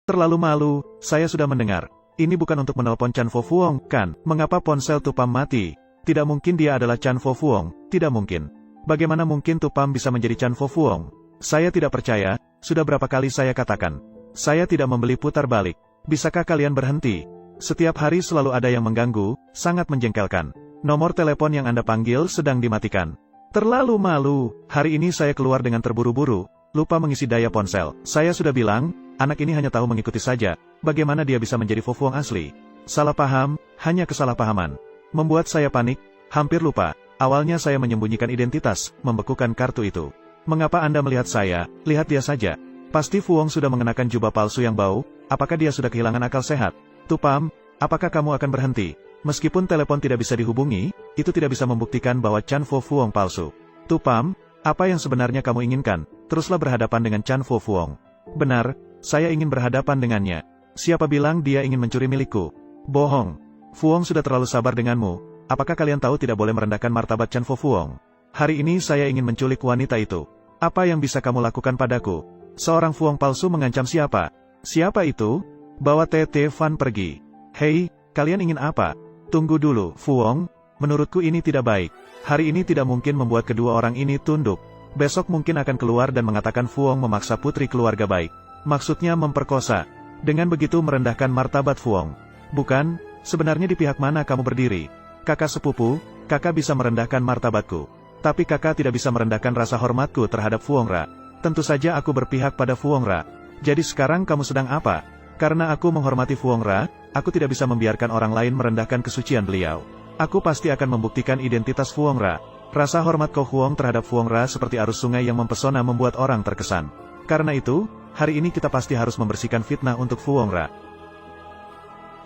Terlalu malu, saya sudah mendengar. Ini bukan untuk menelpon Chan Fo Fuong, kan? Mengapa ponsel Tupam mati? Tidak mungkin dia adalah Chan Fo Fuong, tidak mungkin. Bagaimana mungkin Tupam bisa menjadi Chan Fo Fuong? Saya tidak percaya, sudah berapa kali saya katakan. Saya tidak membeli putar balik. Bisakah kalian berhenti? Setiap hari selalu ada yang mengganggu, sangat menjengkelkan. Nomor telepon yang Anda panggil sedang dimatikan. Terlalu malu, hari ini saya keluar dengan terburu-buru, lupa mengisi daya ponsel. Saya sudah bilang, anak ini hanya tahu mengikuti saja. Bagaimana dia bisa menjadi Fo Fuong asli? Salah paham, hanya kesalahpahaman. Membuat saya panik, hampir lupa. Awalnya saya menyembunyikan identitas, membekukan kartu itu. Mengapa Anda melihat saya? Lihat dia saja. Pasti Fuong sudah mengenakan jubah palsu yang bau. Apakah dia sudah kehilangan akal sehat? Tupam, apakah kamu akan berhenti? Meskipun telepon tidak bisa dihubungi, itu tidak bisa membuktikan bahwa Chan Fo Fuong palsu. Tupam, apa yang sebenarnya kamu inginkan? Teruslah berhadapan dengan Chan Fo Fuong. Benar, saya ingin berhadapan dengannya. Siapa bilang dia ingin mencuri milikku? Bohong. Fuong sudah terlalu sabar denganmu. Apakah kalian tahu tidak boleh merendahkan martabat Chan Fo Fuong? Hari ini saya ingin menculik wanita itu. Apa yang bisa kamu lakukan padaku? Seorang Fuong palsu mengancam siapa? Siapa itu? Bawa Tete Fan pergi. Hei, kalian ingin apa? Tunggu dulu, Fuong. Menurutku ini tidak baik. Hari ini tidak mungkin membuat kedua orang ini tunduk. Besok mungkin akan keluar dan mengatakan Fuong memaksa putri keluarga baik. Maksudnya memperkosa. Dengan begitu merendahkan martabat Fuong. Bukan, sebenarnya di pihak mana kamu berdiri? Kakak sepupu, kakak bisa merendahkan martabatku. Tapi kakak tidak bisa merendahkan rasa hormatku terhadap Fuong Ra. Tentu saja aku berpihak pada Fuong Ra. Jadi sekarang kamu sedang apa? Karena aku menghormati Fuong Ra, aku tidak bisa membiarkan orang lain merendahkan kesucian beliau. Aku pasti akan membuktikan identitas Fuong Ra. Rasa hormat Ko Huong terhadap Fuong Ra seperti arus sungai yang mempesona membuat orang terkesan. Karena itu, hari ini kita pasti harus membersihkan fitnah untuk Fuong Ra.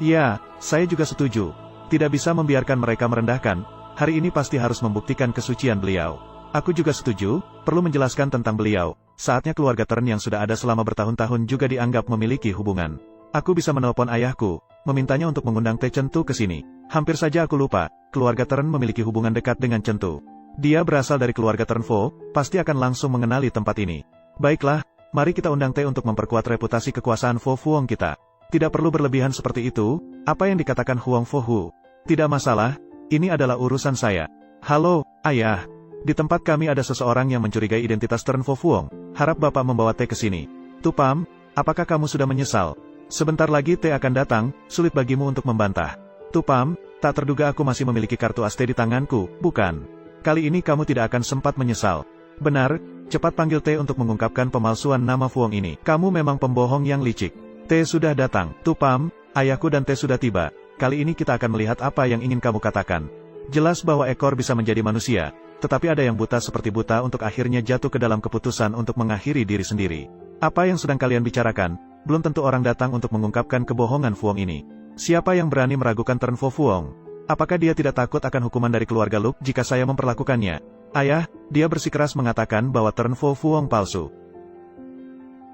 Ya, saya juga setuju. Tidak bisa membiarkan mereka merendahkan. Hari ini pasti harus membuktikan kesucian beliau. Aku juga setuju, perlu menjelaskan tentang beliau. Saatnya keluarga Tern yang sudah ada selama bertahun-tahun juga dianggap memiliki hubungan. Aku bisa menelpon ayahku, memintanya untuk mengundang Teh Chentu ke sini. Hampir saja aku lupa, keluarga Tern memiliki hubungan dekat dengan Chentu. Dia berasal dari keluarga Tern Fo, pasti akan langsung mengenali tempat ini. Baiklah, mari kita undang Teh untuk memperkuat reputasi kekuasaan Fo Fuong kita. Tidak perlu berlebihan seperti itu, apa yang dikatakan Huang Fo Hu. Tidak masalah, ini adalah urusan saya. Halo, ayah. Di tempat kami ada seseorang yang mencurigai identitas Tern Fo Fuong. Harap Bapak membawa Teh ke sini. Tupam, apakah kamu sudah menyesal? Sebentar lagi Teh akan datang, sulit bagimu untuk membantah. Tupam, tak terduga aku masih memiliki kartu Aste di tanganku, bukan? Kali ini kamu tidak akan sempat menyesal. Benar, cepat panggil Teh untuk mengungkapkan pemalsuan nama Fuong ini. Kamu memang pembohong yang licik. Teh sudah datang. Tupam, ayahku dan Teh sudah tiba. Kali ini kita akan melihat apa yang ingin kamu katakan. Jelas bahwa ekor bisa menjadi manusia, tetapi ada yang buta seperti buta untuk akhirnya jatuh ke dalam keputusan untuk mengakhiri diri sendiri. Apa yang sedang kalian bicarakan? Belum tentu orang datang untuk mengungkapkan kebohongan Fuong ini. Siapa yang berani meragukan Tern Fo Fuong? Apakah dia tidak takut akan hukuman dari keluarga Luk jika saya memperlakukannya? Ayah, dia bersikeras mengatakan bahwa Tern Fo Fuong palsu.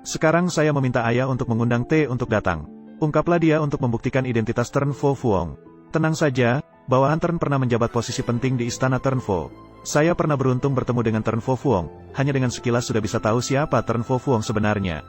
Sekarang saya meminta ayah untuk mengundang Teh untuk datang. Ungkaplah dia untuk membuktikan identitas Tern Fo Fuong. Tenang saja, bawahan Tern pernah menjabat posisi penting di istana Tern Fo. Saya pernah beruntung bertemu dengan Tern Fo Fuong, hanya dengan sekilas sudah bisa tahu siapa Tern Fo Fuong sebenarnya.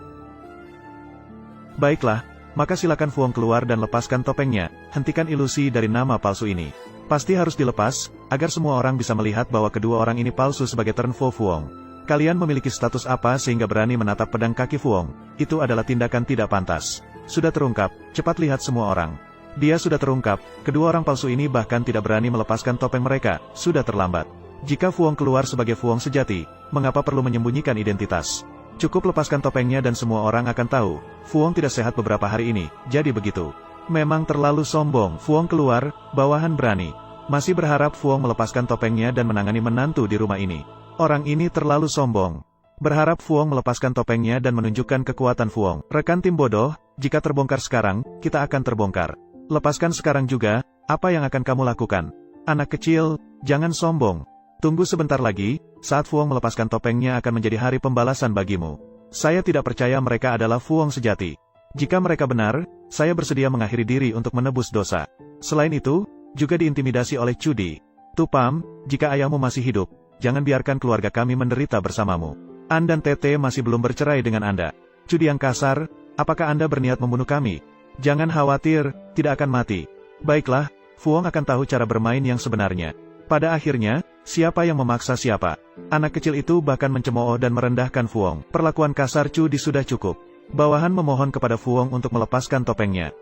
Baiklah, maka silakan Fuong keluar dan lepaskan topengnya, hentikan ilusi dari nama palsu ini. Pasti harus dilepas, agar semua orang bisa melihat bahwa kedua orang ini palsu sebagai Tern Fo Fuong. Kalian memiliki status apa sehingga berani menatap pedang kaki Fuong? Itu adalah tindakan tidak pantas. Sudah terungkap, cepat lihat semua orang. Dia sudah terungkap, kedua orang palsu ini bahkan tidak berani melepaskan topeng mereka, sudah terlambat. Jika Fuong keluar sebagai Fuong sejati, mengapa perlu menyembunyikan identitas? Cukup lepaskan topengnya dan semua orang akan tahu, Fuong tidak sehat beberapa hari ini, jadi begitu. Memang terlalu sombong, Fuong keluar, bawahan berani. Masih berharap Fuong melepaskan topengnya dan menangani menantu di rumah ini. Orang ini terlalu sombong. Berharap Fuong melepaskan topengnya dan menunjukkan kekuatan Fuong. Rekan tim bodoh, jika terbongkar sekarang, kita akan terbongkar. Lepaskan sekarang juga, apa yang akan kamu lakukan? Anak kecil, jangan sombong. Tunggu sebentar lagi, saat Fuong melepaskan topengnya akan menjadi hari pembalasan bagimu. Saya tidak percaya mereka adalah Fuong sejati. Jika mereka benar, saya bersedia mengakhiri diri untuk menebus dosa. Selain itu, juga diintimidasi oleh Cudi. Tupam, jika ayahmu masih hidup, jangan biarkan keluarga kami menderita bersamamu. An dan Tete masih belum bercerai dengan Anda. Cudi yang kasar, apakah Anda berniat membunuh kami? Jangan khawatir, tidak akan mati. Baiklah, Fu Hong akan tahu cara bermain yang sebenarnya. Pada akhirnya, siapa yang memaksa siapa? Anak kecil itu bahkan mencemooh dan merendahkan Fu Hong. Perlakuan kasar Chu Di sudah cukup. Bawahan memohon kepada Fu Hong untuk melepaskan topengnya.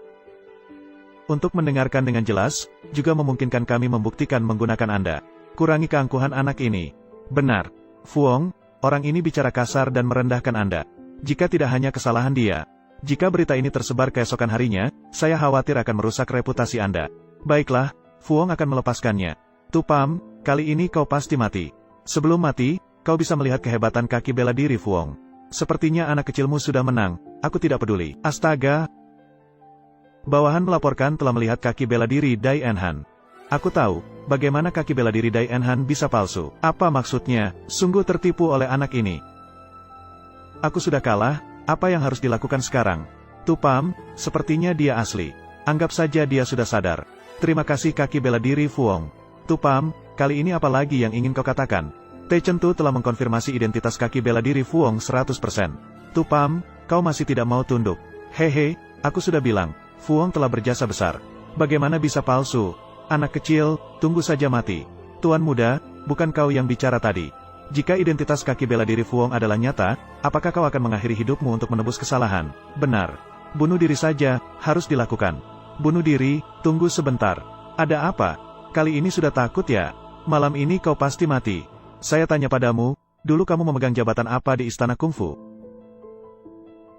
Untuk mendengarkan dengan jelas, juga memungkinkan kami membuktikan menggunakan Anda. Kurangi keangkuhan anak ini. Benar. Fu Hong, orang ini bicara kasar dan merendahkan Anda. Jika tidak hanya kesalahan dia. Jika berita ini tersebar keesokan harinya, saya khawatir akan merusak reputasi Anda. Baiklah, Fu Hong akan melepaskannya. Tu Pam, kali ini kau pasti mati. Sebelum mati, kau bisa melihat kehebatan kaki bela diri Fu Hong. Sepertinya anak kecilmu sudah menang, aku tidak peduli. Astaga! Bawahan melaporkan telah melihat kaki bela diri Dai Enhan. Aku tahu, bagaimana kaki bela diri Dai Enhan bisa palsu. Apa maksudnya? Sungguh tertipu oleh anak ini. Aku sudah kalah, apa yang harus dilakukan sekarang? Tu Pam, sepertinya dia asli. Anggap saja dia sudah sadar. Terima kasih kaki bela diri Fu Hong. Tu Pam, kali ini apa lagi yang ingin kau katakan? Te Chen Tu telah mengkonfirmasi identitas kaki bela diri Fu Hong 100%. Tu Pam, kau masih tidak mau tunduk. Hehe, aku sudah bilang, Fu Hong telah berjasa besar. Bagaimana bisa palsu? Anak kecil, tunggu saja mati. Tuan muda, bukan kau yang bicara tadi. Jika identitas kaki bela diri Fu Hong adalah nyata, apakah kau akan mengakhiri hidupmu untuk menebus kesalahan? Benar. Bunuh diri saja, harus dilakukan. Bunuh diri, tunggu sebentar. Ada apa? Kali ini sudah takut ya? Malam ini kau pasti mati. Saya tanya padamu, dulu kamu memegang jabatan apa di istana kungfu?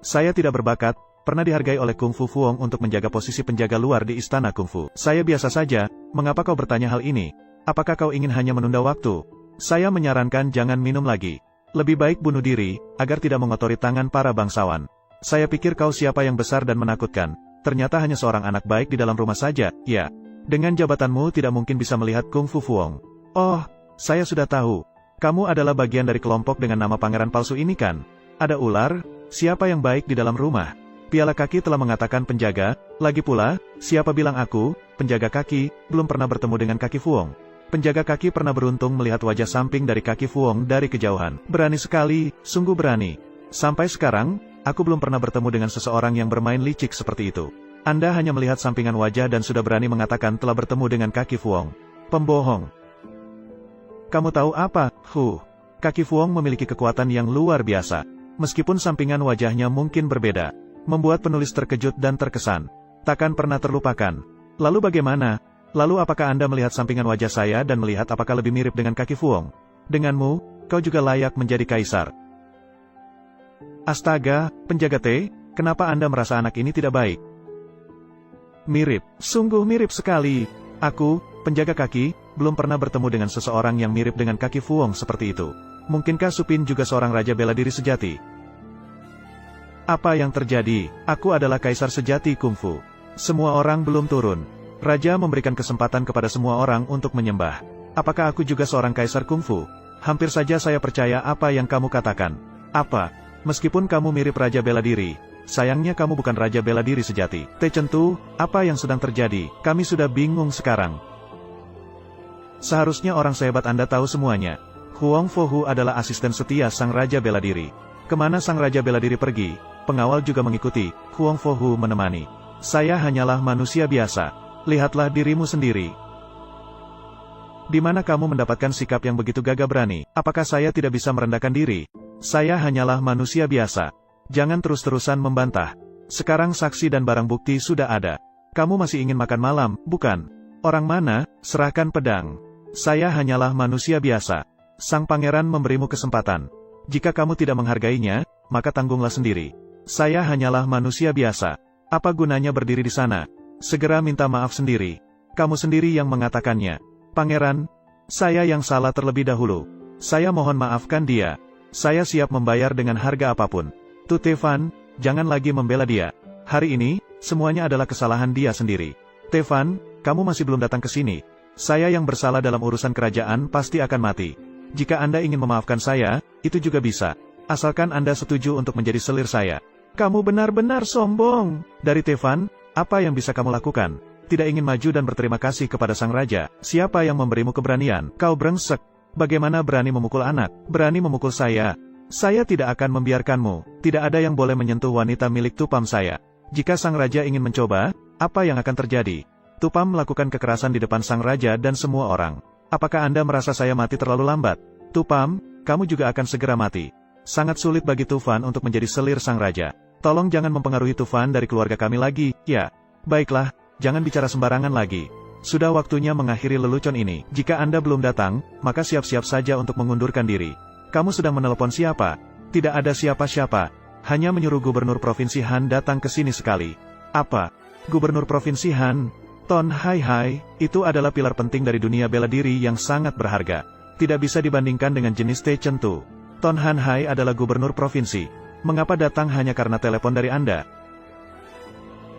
Saya tidak berbakat, pernah dihargai oleh Kung Fu Fu Hong untuk menjaga posisi penjaga luar di istana kungfu. Saya biasa saja, mengapa kau bertanya hal ini? Apakah kau ingin hanya menunda waktu? Saya menyarankan jangan minum lagi. Lebih baik bunuh diri, agar tidak mengotori tangan para bangsawan. Saya pikir kau siapa yang besar dan menakutkan. Ternyata hanya seorang anak baik di dalam rumah saja, ya. Dengan jabatanmu tidak mungkin bisa melihat Kung Fu Fu Hong. Oh, saya sudah tahu. Kamu adalah bagian dari kelompok dengan nama pangeran palsu ini kan? Ada ular, siapa yang baik di dalam rumah? Piala kaki telah mengatakan penjaga, lagi pula, siapa bilang aku, penjaga kaki, belum pernah bertemu dengan kaki Fu Hong. Penjaga kaki pernah beruntung melihat wajah samping dari kaki Fu Hong dari kejauhan. Berani sekali, sungguh berani. Sampai sekarang, aku belum pernah bertemu dengan seseorang yang bermain licik seperti itu. Anda hanya melihat sampingan wajah dan sudah berani mengatakan telah bertemu dengan kaki Fu Hong. Pembohong. Kamu tahu apa, Hu? Kaki Fu Hong memiliki kekuatan yang luar biasa. Meskipun sampingan wajahnya mungkin berbeda. Membuat penulis terkejut dan terkesan. Takkan pernah terlupakan. Lalu bagaimana? Lalu apakah Anda melihat sampingan wajah saya dan melihat apakah lebih mirip dengan kaki Fu Hong? Denganmu, kau juga layak menjadi kaisar. Astaga, penjaga T, kenapa Anda merasa anak ini tidak baik? Mirip, sungguh mirip sekali. Aku, penjaga kaki, belum pernah bertemu dengan seseorang yang mirip dengan kaki Fu Hong seperti itu. Mungkinkah Supin juga seorang raja bela diri sejati? Apa yang terjadi? Aku adalah kaisar sejati kungfu. Semua orang belum turun. Raja memberikan kesempatan kepada semua orang untuk menyembah. Apakah aku juga seorang kaisar kungfu? Hampir saja saya percaya apa yang kamu katakan. Apa? Meskipun kamu mirip raja bela diri, sayangnya kamu bukan raja bela diri sejati. Te Chen Tu, apa yang sedang terjadi? Kami sudah bingung sekarang. Seharusnya orang sehebat Anda tahu semuanya. Huang Fohu adalah asisten setia sang raja bela diri. Kemana sang raja bela diri pergi, pengawal juga mengikuti. Huang Fohu menemani. Saya hanyalah manusia biasa. Lihatlah dirimu sendiri. Di mana kamu mendapatkan sikap yang begitu gagah berani? Apakah saya tidak bisa merendahkan diri? Saya hanyalah manusia biasa. Jangan terus-terusan membantah. Sekarang saksi dan barang bukti sudah ada. Kamu masih ingin makan malam, bukan? Orang mana? Serahkan pedang. Saya hanyalah manusia biasa. Sang pangeran memberimu kesempatan. Jika kamu tidak menghargainya, maka tanggunglah sendiri. Saya hanyalah manusia biasa. Apa gunanya berdiri di sana? Segera minta maaf sendiri. Kamu sendiri yang mengatakannya. Pangeran, saya yang salah terlebih dahulu. Saya mohon maafkan dia. Saya siap membayar dengan harga apapun. Tu Tefan, jangan lagi membela dia. Hari ini, semuanya adalah kesalahan dia sendiri. Tefan, kamu masih belum datang ke sini. Saya yang bersalah dalam urusan kerajaan pasti akan mati. Jika Anda ingin memaafkan saya, itu juga bisa. Asalkan Anda setuju untuk menjadi selir saya. Kamu benar-benar sombong. Dari Tefan, apa yang bisa kamu lakukan? Tidak ingin maju dan berterima kasih kepada sang raja. Siapa yang memberimu keberanian? Kau brengsek. Bagaimana berani memukul anak? Berani memukul saya? Saya tidak akan membiarkanmu. Tidak ada yang boleh menyentuh wanita milik Tupam saya. Jika sang raja ingin mencoba, apa yang akan terjadi? Tupam melakukan kekerasan di depan sang raja dan semua orang. Apakah Anda merasa saya mati terlalu lambat? Tupam, kamu juga akan segera mati. Sangat sulit bagi Tufan untuk menjadi selir sang raja. Tolong jangan mempengaruhi Tufan dari keluarga kami lagi, ya. Baiklah, jangan bicara sembarangan lagi. Sudah waktunya mengakhiri lelucon ini. Jika Anda belum datang, maka siap-siap saja untuk mengundurkan diri. Kamu sedang menelepon siapa? Tidak ada siapa-siapa. Hanya menyuruh Gubernur Provinsi Han datang ke sini sekali. Apa? Gubernur Provinsi Han? Ton Hai, itu adalah pilar penting dari dunia bela diri yang sangat berharga. Tidak bisa dibandingkan dengan jenis Tentu. Ton Han Hai adalah Gubernur Provinsi. Mengapa datang hanya karena telepon dari Anda?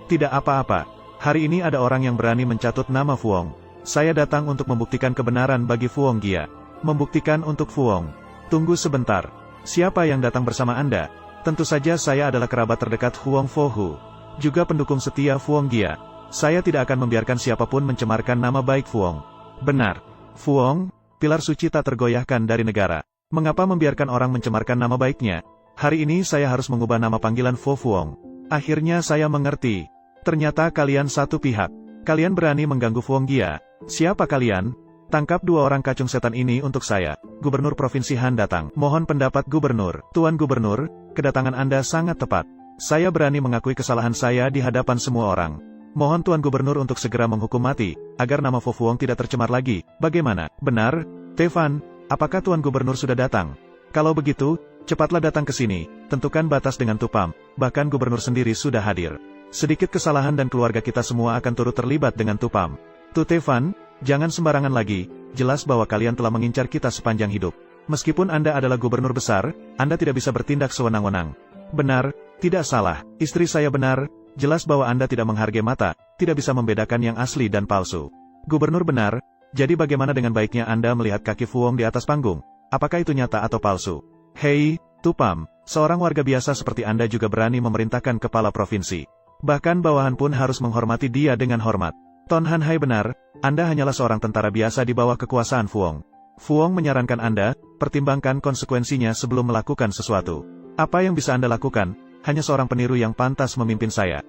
Tidak apa-apa. Hari ini ada orang yang berani mencatut nama Fuong. Saya datang untuk membuktikan kebenaran bagi Fuong Gia. Membuktikan untuk Fuong. Tunggu sebentar. Siapa yang datang bersama Anda? Tentu saja saya adalah kerabat terdekat Huang Fohu. Juga pendukung setia Fuong Gia. Saya tidak akan membiarkan siapapun mencemarkan nama baik Fuong. Benar. Fuong, pilar suci tak tergoyahkan dari negara. Mengapa membiarkan orang mencemarkan nama baiknya? Hari ini saya harus mengubah nama panggilan Fo Fuong. Akhirnya saya mengerti. Ternyata kalian satu pihak. Kalian berani mengganggu Fuong Gia. Siapa kalian? Tangkap dua orang kacung setan ini untuk saya. Gubernur Provinsi Han datang. Mohon pendapat Gubernur. Tuan Gubernur, kedatangan Anda sangat tepat. Saya berani mengakui kesalahan saya di hadapan semua orang. Mohon Tuan Gubernur untuk segera menghukum mati, agar nama Fo Fuong tidak tercemar lagi. Bagaimana? Benar? Tevan, apakah Tuan Gubernur sudah datang? Kalau begitu, cepatlah datang ke sini. Tentukan batas dengan Tupam. Bahkan Gubernur sendiri sudah hadir. Sedikit kesalahan dan keluarga kita semua akan turut terlibat dengan Tupam. Tevan, jangan sembarangan lagi, jelas bahwa kalian telah mengincar kita sepanjang hidup. Meskipun Anda adalah gubernur besar, Anda tidak bisa bertindak sewenang-wenang. Benar, tidak salah, istri saya benar, jelas bahwa Anda tidak menghargai mata, tidak bisa membedakan yang asli dan palsu. Gubernur benar, jadi bagaimana dengan baiknya Anda melihat kaki Fuong di atas panggung? Apakah itu nyata atau palsu? Hei, Tupam, seorang warga biasa seperti Anda juga berani memerintahkan kepala provinsi. Bahkan bawahan pun harus menghormati dia dengan hormat. Ton Han Hai benar, Anda hanyalah seorang tentara biasa di bawah kekuasaan Fuong. Fuong menyarankan Anda, pertimbangkan konsekuensinya sebelum melakukan sesuatu. Apa yang bisa Anda lakukan? Hanya seorang peniru yang pantas memimpin saya.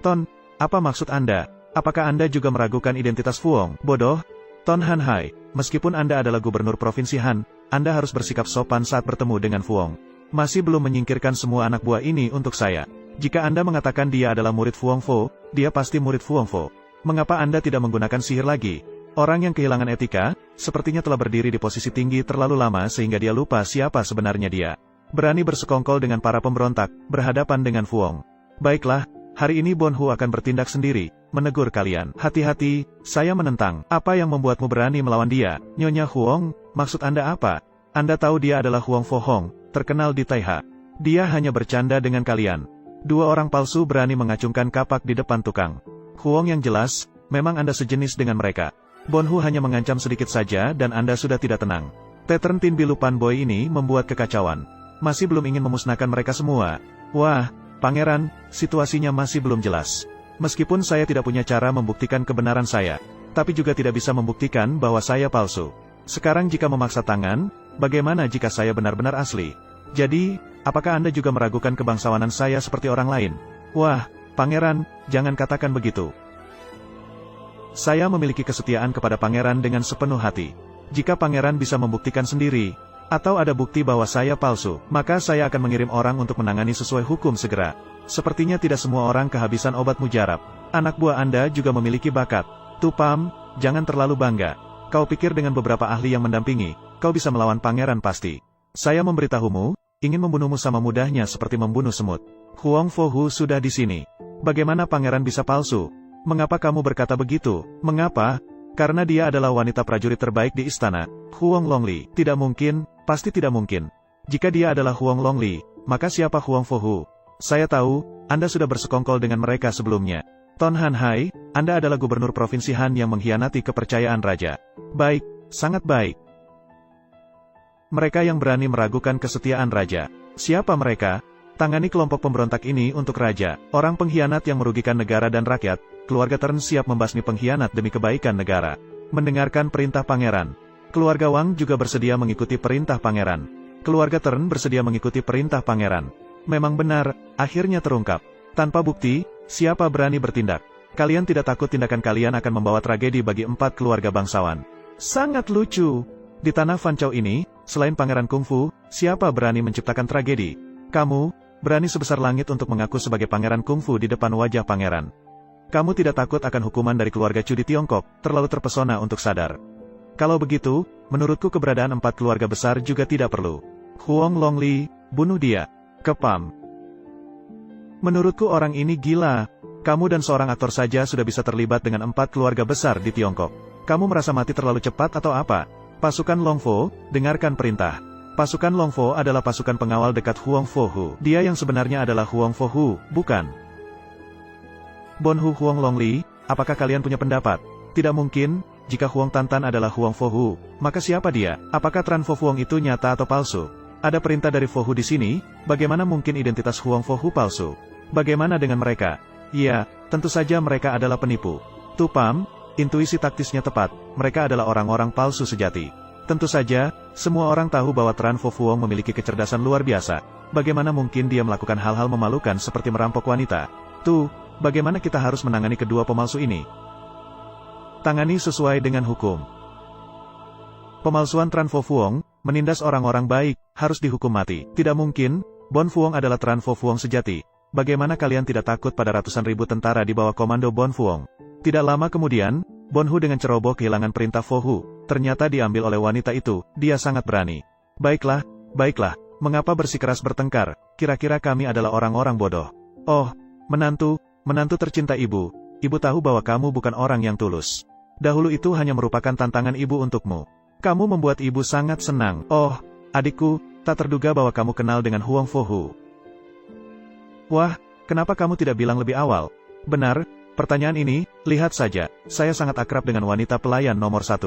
Ton, apa maksud Anda? Apakah Anda juga meragukan identitas Fuong? Bodoh. Ton Han Hai, meskipun Anda adalah gubernur Provinsi Han, Anda harus bersikap sopan saat bertemu dengan Fuong. Masih belum menyingkirkan semua anak buah ini untuk saya. Jika Anda mengatakan dia adalah murid Fuong Fo, dia pasti murid Fuong Fo. Mengapa Anda tidak menggunakan sihir lagi? Orang yang kehilangan etika, sepertinya telah berdiri di posisi tinggi terlalu lama sehingga dia lupa siapa sebenarnya dia. Berani bersekongkol dengan para pemberontak, berhadapan dengan Fuong. Baiklah, hari ini Bon Hu akan bertindak sendiri, menegur kalian. Hati-hati, saya menentang. Apa yang membuatmu berani melawan dia? Nyonya Huong, maksud Anda apa? Anda tahu dia adalah Huang Fo Hong, terkenal di Taiha. Dia hanya bercanda dengan kalian. Dua orang palsu berani mengacungkan kapak di depan tukang. Huong yang jelas, memang Anda sejenis dengan mereka. Bon Hu hanya mengancam sedikit saja dan Anda sudah tidak tenang. Pattern Tin Bilupan Boy ini membuat kekacauan. Masih belum ingin memusnahkan mereka semua. Wah, Pangeran, situasinya masih belum jelas. Meskipun saya tidak punya cara membuktikan kebenaran saya, tapi juga tidak bisa membuktikan bahwa saya palsu. Sekarang jika memaksa tangan, bagaimana jika saya benar-benar asli? Jadi, apakah Anda juga meragukan kebangsawanan saya seperti orang lain? Wah, Pangeran, jangan katakan begitu. Saya memiliki kesetiaan kepada Pangeran dengan sepenuh hati. Jika Pangeran bisa membuktikan sendiri, atau ada bukti bahwa saya palsu, maka saya akan mengirim orang untuk menangani sesuai hukum segera. Sepertinya tidak semua orang kehabisan obat mujarab. Anak buah Anda juga memiliki bakat. Tupam, jangan terlalu bangga. Kau pikir dengan beberapa ahli yang mendampingi, kau bisa melawan Pangeran pasti. Saya memberitahumu, ingin membunuhmu sama mudahnya seperti membunuh semut. Huang Fohu sudah di sini. Bagaimana Pangeran bisa palsu? Mengapa kamu berkata begitu? Mengapa? Karena dia adalah wanita prajurit terbaik di istana, Huang Longli. Tidak mungkin, pasti tidak mungkin. Jika dia adalah Huang Longli, maka siapa Huang Fohu? Saya tahu, Anda sudah bersekongkol dengan mereka sebelumnya. Ton Han Hai, Anda adalah gubernur Provinsi Han yang mengkhianati kepercayaan raja. Baik, sangat baik. Mereka yang berani meragukan kesetiaan raja. Siapa mereka? Tangani kelompok pemberontak ini untuk raja, orang pengkhianat yang merugikan negara dan rakyat. Keluarga Tern siap membasmi pengkhianat demi kebaikan negara. Mendengarkan perintah Pangeran. Keluarga Wang juga bersedia mengikuti perintah Pangeran. Keluarga Tern bersedia mengikuti perintah pangeran. Memang benar, akhirnya terungkap. Tanpa bukti, siapa berani bertindak? Kalian tidak takut tindakan kalian akan membawa tragedi bagi 4 keluarga bangsawan? Sangat lucu. Di tanah Fan Chao ini, selain pangeran kungfu, siapa berani menciptakan tragedi? Kamu, berani sebesar langit untuk mengaku sebagai pangeran kungfu di depan wajah pangeran. Kamu tidak takut akan hukuman dari keluarga judi Tiongkok, terlalu terpesona untuk sadar. Kalau begitu, menurutku keberadaan 4 keluarga besar juga tidak perlu. Huang Longli, bunuh dia. Kepam. Menurutku orang ini gila. Kamu dan seorang aktor saja sudah bisa terlibat dengan 4 keluarga besar di Tiongkok. Kamu merasa mati terlalu cepat atau apa? Pasukan Longfo, dengarkan perintah. Pasukan Longfo adalah pasukan pengawal dekat Huang Fohu. Dia yang sebenarnya adalah Huang Fohu, bukan? Bonhu Huang Longli, apakah kalian punya pendapat? Tidak mungkin, jika Huang Tantan adalah Huang Fohu, maka siapa dia? Apakah Tran Fo Fuang itu nyata atau palsu? Ada perintah dari Fohu di sini, bagaimana mungkin identitas Huang Fohu palsu? Bagaimana dengan mereka? Ya, tentu saja mereka adalah penipu. Tupam, intuisi taktisnya tepat, mereka adalah orang-orang palsu sejati. Tentu saja, semua orang tahu bahwa Tran Fo Fuang memiliki kecerdasan luar biasa. Bagaimana mungkin dia melakukan hal-hal memalukan seperti merampok wanita? Bagaimana kita harus menangani kedua pemalsu ini? Tangani sesuai dengan hukum. Pemalsuan Tran Fo Fuang, menindas orang-orang baik, harus dihukum mati. Tidak mungkin, Bon Fuang adalah Tran Fo Fuang sejati. Bagaimana kalian tidak takut pada ratusan ribu tentara di bawah komando Bon Fuang? Tidak lama kemudian, Bon Hu dengan ceroboh kehilangan perintah Fo Hu. Ternyata diambil oleh wanita itu, dia sangat berani. Baiklah, mengapa bersikeras bertengkar? Kira-kira kami adalah orang-orang bodoh. Oh, menantu tercinta ibu. Ibu tahu bahwa kamu bukan orang yang tulus. Dahulu itu hanya merupakan tantangan ibu untukmu. Kamu membuat ibu sangat senang. Oh, adikku, tak terduga bahwa kamu kenal dengan Huang Fohu. Wah, kenapa kamu tidak bilang lebih awal? Benar, pertanyaan ini, lihat saja, saya sangat akrab dengan wanita pelayan nomor 1.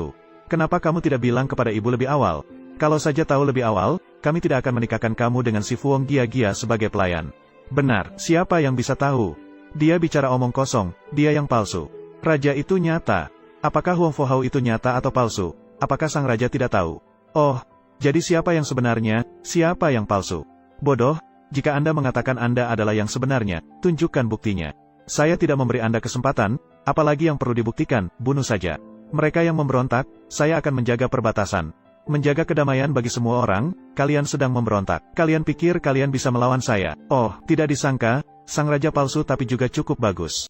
Kenapa kamu tidak bilang kepada ibu lebih awal? Kalau saja tahu lebih awal, kami tidak akan menikahkan kamu dengan si Fuang Gia sebagai pelayan. Benar, siapa yang bisa tahu? Dia bicara omong kosong, dia yang palsu. Raja itu nyata. Apakah Huang Fohao itu nyata atau palsu? Apakah sang raja tidak tahu? Oh, jadi siapa yang sebenarnya, siapa yang palsu? Bodoh, jika Anda mengatakan Anda adalah yang sebenarnya, tunjukkan buktinya. Saya tidak memberi Anda kesempatan, apalagi yang perlu dibuktikan, bunuh saja. Mereka yang memberontak, saya akan menjaga perbatasan. Menjaga kedamaian bagi semua orang, kalian sedang memberontak. Kalian pikir kalian bisa melawan saya? Oh, tidak disangka, sang raja palsu tapi juga cukup bagus.